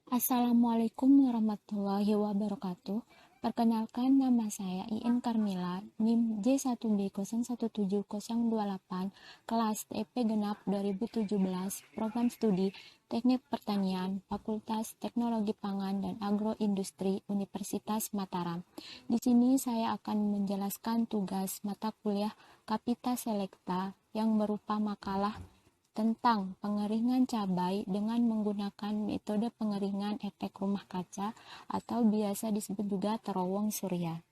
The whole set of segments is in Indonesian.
Assalamualaikum warahmatullahi wabarakatuh. Perkenalkan, nama saya Iin Karmila, NIM J1B017028, kelas TP Genap 2017, Program Studi Teknik Pertanian, Fakultas Teknologi Pangan dan Agroindustri, Universitas Mataram. Di sini saya akan menjelaskan tugas mata kuliah Kapita Selecta yang berupa makalah tentang pengeringan cabai dengan menggunakan metode pengeringan efek rumah kaca atau biasa disebut juga terowong surya.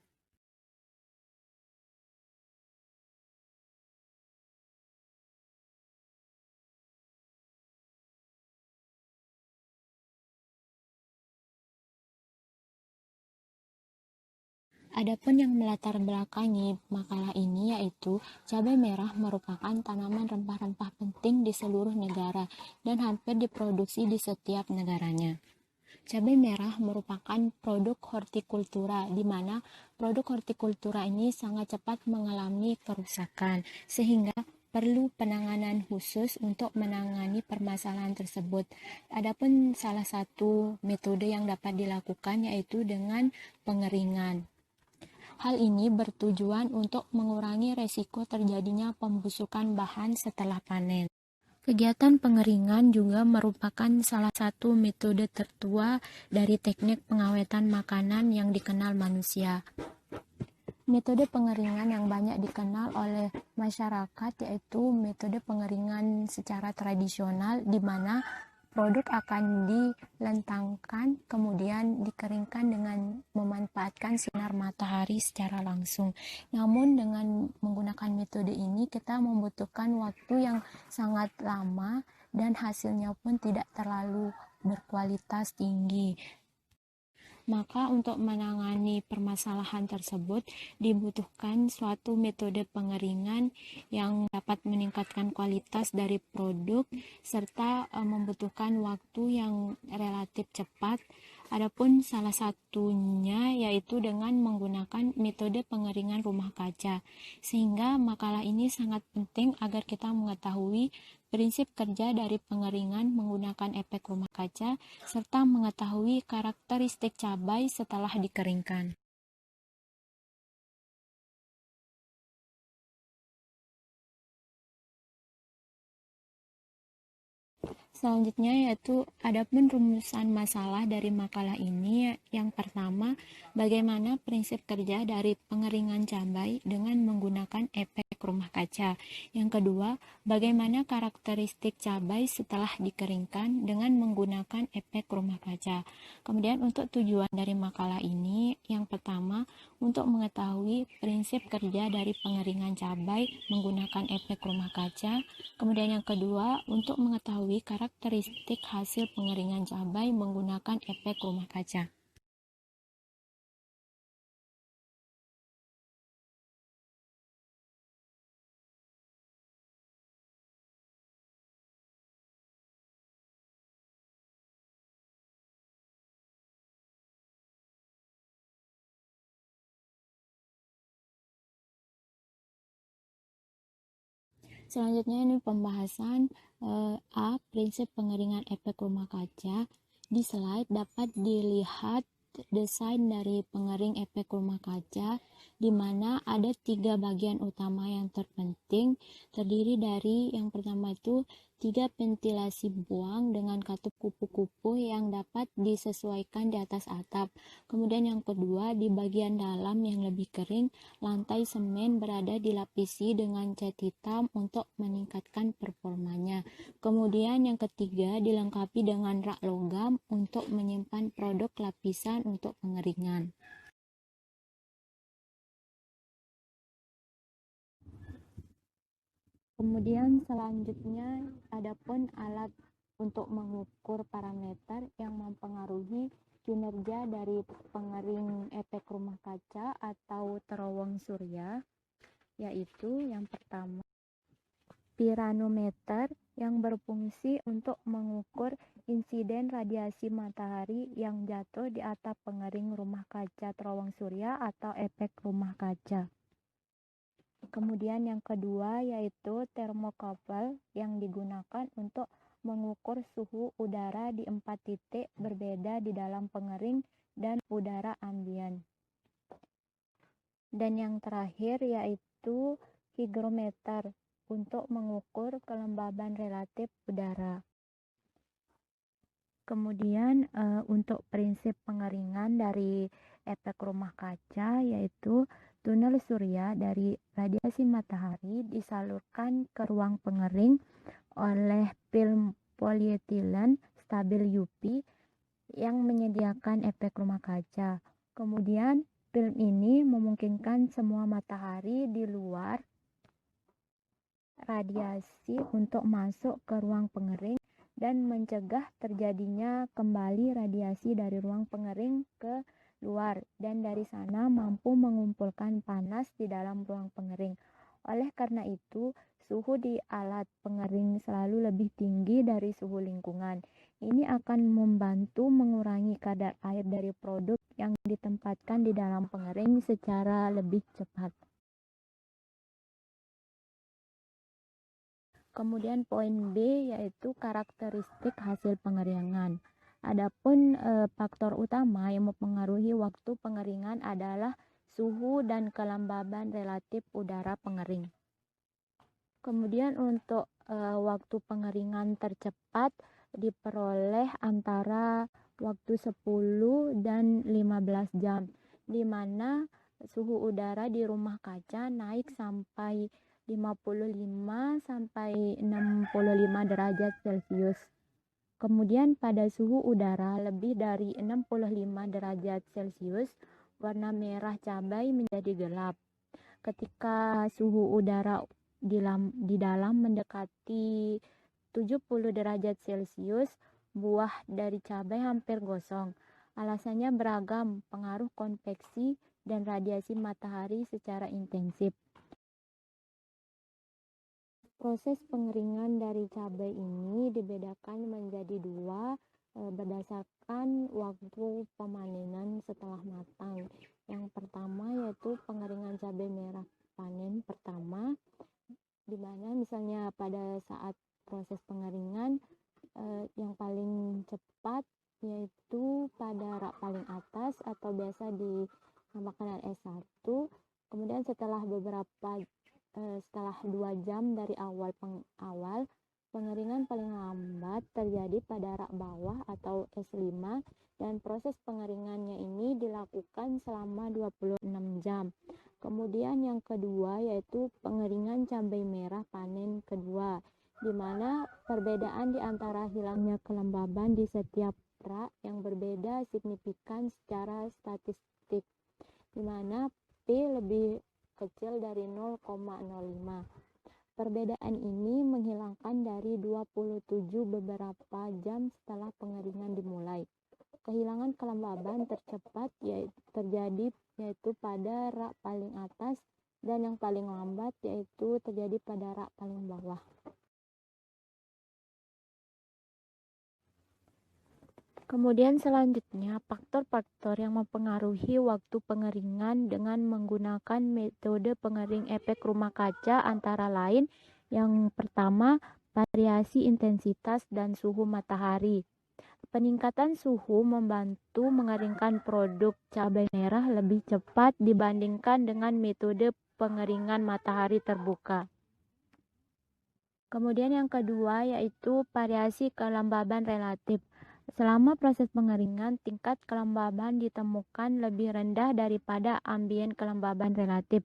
Adapun yang melatar belakangi makalah ini yaitu cabai merah merupakan tanaman rempah-rempah penting di seluruh negara dan hampir diproduksi di setiap negaranya. Cabai merah merupakan produk hortikultura, di mana produk hortikultura ini sangat cepat mengalami kerusakan, sehingga perlu penanganan khusus untuk menangani permasalahan tersebut. Adapun salah satu metode yang dapat dilakukan yaitu dengan pengeringan. Hal ini bertujuan untuk mengurangi resiko terjadinya pembusukan bahan setelah panen. Kegiatan pengeringan juga merupakan salah satu metode tertua dari teknik pengawetan makanan yang dikenal manusia. Metode pengeringan yang banyak dikenal oleh masyarakat yaitu metode pengeringan secara tradisional, di mana produk akan dilentangkan kemudian dikeringkan dengan memanfaatkan sinar matahari secara langsung. Namun dengan menggunakan metode ini kita membutuhkan waktu yang sangat lama dan hasilnya pun tidak terlalu berkualitas tinggi. Maka untuk menangani permasalahan tersebut dibutuhkan suatu metode pengeringan yang dapat meningkatkan kualitas dari produk serta membutuhkan waktu yang relatif cepat. Adapun salah satunya yaitu dengan menggunakan metode pengeringan rumah kaca. Sehingga makalah ini sangat penting agar kita mengetahui prinsip kerja dari pengeringan menggunakan efek rumah kaca serta mengetahui karakteristik cabai setelah dikeringkan. Selanjutnya yaitu adapun rumusan masalah dari makalah ini. Yang pertama, bagaimana prinsip kerja dari pengeringan cabai dengan menggunakan efek rumah kaca. Yang kedua, bagaimana karakteristik cabai setelah dikeringkan dengan menggunakan efek rumah kaca. Kemudian untuk tujuan dari makalah ini, yang pertama, untuk mengetahui prinsip kerja dari pengeringan cabai menggunakan efek rumah kaca. Kemudian yang kedua, untuk mengetahui karakteristik hasil pengeringan cabai menggunakan efek rumah kaca. Selanjutnya ini pembahasan prinsip pengeringan efek rumah kaca. Di slide dapat dilihat desain dari pengering efek rumah kaca, di mana ada 3 bagian utama yang terpenting, terdiri dari yang pertama itu 3 ventilasi buang dengan katup kupu-kupu yang dapat disesuaikan di atas atap. Kemudian yang kedua, di bagian dalam yang lebih kering, lantai semen berada dilapisi dengan cat hitam untuk meningkatkan performanya. Kemudian yang ketiga, dilengkapi dengan rak logam untuk menyimpan produk lapisan untuk pengeringan. Kemudian selanjutnya adapun alat untuk mengukur parameter yang mempengaruhi kinerja dari pengering efek rumah kaca atau terowong surya, yaitu yang pertama piranometer yang berfungsi untuk mengukur insiden radiasi matahari yang jatuh di atap pengering rumah kaca terowong surya atau efek rumah kaca. Kemudian yang kedua yaitu termokouple yang digunakan untuk mengukur suhu udara di 4 titik berbeda di dalam pengering dan udara ambien. Dan yang terakhir yaitu higrometer untuk mengukur kelembaban relatif udara. Kemudian untuk prinsip pengeringan dari efek rumah kaca yaitu tunnel surya dari radiasi matahari disalurkan ke ruang pengering oleh film polietilen stabil UV yang menyediakan efek rumah kaca. Kemudian film ini memungkinkan semua matahari di luar radiasi untuk masuk ke ruang pengering dan mencegah terjadinya kembali radiasi dari ruang pengering ke luar, dan dari sana mampu mengumpulkan panas di dalam ruang pengering. Oleh karena itu, suhu di alat pengering selalu lebih tinggi dari suhu lingkungan. Ini akan membantu mengurangi kadar air dari produk yang ditempatkan di dalam pengering secara lebih cepat. Kemudian poin B yaitu karakteristik hasil pengeringan. Adapun faktor utama yang mempengaruhi waktu pengeringan adalah suhu dan kelembaban relatif udara pengering. Kemudian untuk waktu pengeringan tercepat diperoleh antara waktu 10 dan 15 jam, di mana suhu udara di rumah kaca naik sampai 55 sampai 65 derajat Celcius. Kemudian pada suhu udara lebih dari 65 derajat Celcius, warna merah cabai menjadi gelap. Ketika suhu udara di dalam mendekati 70 derajat Celcius, buah dari cabai hampir gosong. Alasannya beragam, pengaruh konveksi dan radiasi matahari secara intensif. Proses pengeringan dari cabai ini dibedakan menjadi dua berdasarkan waktu pemanenan setelah matang. Yang pertama yaitu pengeringan cabai merah panen pertama, di mana misalnya pada saat proses pengeringan yang paling cepat yaitu pada rak paling atas atau biasa dinamakan S1. Kemudian setelah 2 jam dari awal pengeringan paling lambat terjadi pada rak bawah atau S5, dan proses pengeringannya ini dilakukan selama 26 jam. Kemudian yang kedua yaitu pengeringan cabai merah panen kedua, di mana perbedaan di antara hilangnya kelembaban di setiap rak yang berbeda signifikan secara statistik, di mana P lebih kecil dari 0,05. Perbedaan ini menghilangkan dari 27 beberapa jam setelah pengeringan dimulai. Kehilangan kelembaban tercepat terjadi yaitu pada rak paling atas, dan yang paling lambat yaitu terjadi pada rak paling bawah. Kemudian selanjutnya, faktor-faktor yang mempengaruhi waktu pengeringan dengan menggunakan metode pengering efek rumah kaca antara lain yang pertama, variasi intensitas dan suhu matahari. Peningkatan suhu membantu mengeringkan produk cabai merah lebih cepat dibandingkan dengan metode pengeringan matahari terbuka. Kemudian yang kedua yaitu variasi kelembaban relatif. Selama proses pengeringan, tingkat kelembaban ditemukan lebih rendah daripada ambien kelembaban relatif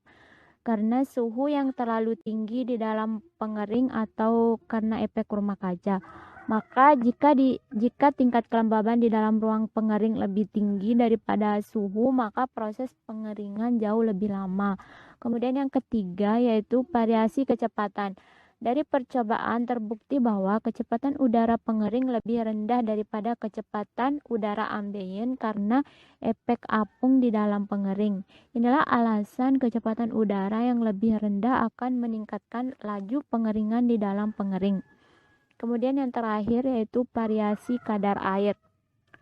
karena suhu yang terlalu tinggi di dalam pengering atau karena efek rumah kaca. Maka jika tingkat kelembaban di dalam ruang pengering lebih tinggi daripada suhu, maka proses pengeringan jauh lebih lama. Kemudian yang ketiga yaitu variasi kecepatan. Dari percobaan terbukti bahwa kecepatan udara pengering lebih rendah daripada kecepatan udara ambien karena efek apung di dalam pengering. Inilah alasan kecepatan udara yang lebih rendah akan meningkatkan laju pengeringan di dalam pengering. Kemudian yang terakhir yaitu variasi kadar air.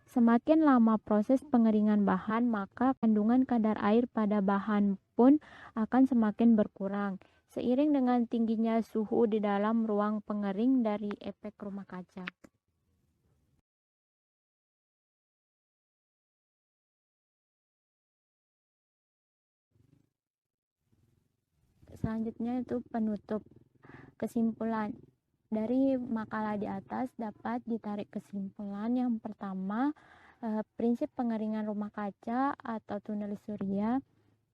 Semakin lama proses pengeringan bahan, maka kandungan kadar air pada bahan pun akan semakin berkurang. seiring dengan tingginya suhu di dalam ruang pengering dari efek rumah kaca. Selanjutnya itu penutup. Kesimpulan dari makalah di atas dapat ditarik kesimpulan yang pertama, prinsip pengeringan rumah kaca atau tunnel surya,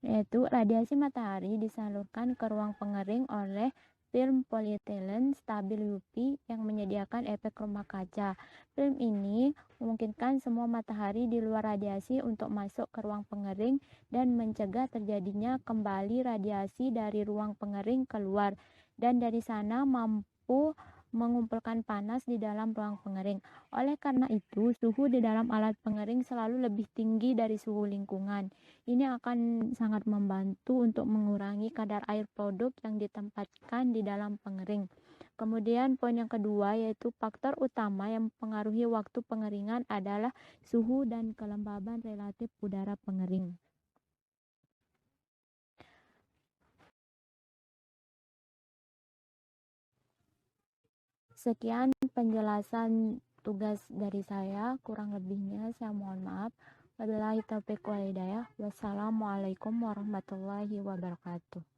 yaitu radiasi matahari disalurkan ke ruang pengering oleh film polietilen stabil UV yang menyediakan efek rumah kaca. Film ini memungkinkan semua matahari di luar radiasi untuk masuk ke ruang pengering dan mencegah terjadinya kembali radiasi dari ruang pengering keluar, dan dari sana mampu mengumpulkan panas di dalam ruang pengering. Oleh karena itu, suhu di dalam alat pengering selalu lebih tinggi dari suhu lingkungan. Ini akan sangat membantu untuk mengurangi kadar air produk yang ditempatkan di dalam pengering. Kemudian poin yang kedua yaitu faktor utama yang mempengaruhi waktu pengeringan adalah suhu dan kelembaban relatif udara pengering. Sekian penjelasan tugas dari saya, kurang lebihnya saya mohon maaf. Wabillahi taufiq wal hidayah. Wassalamualaikum warahmatullahi wabarakatuh.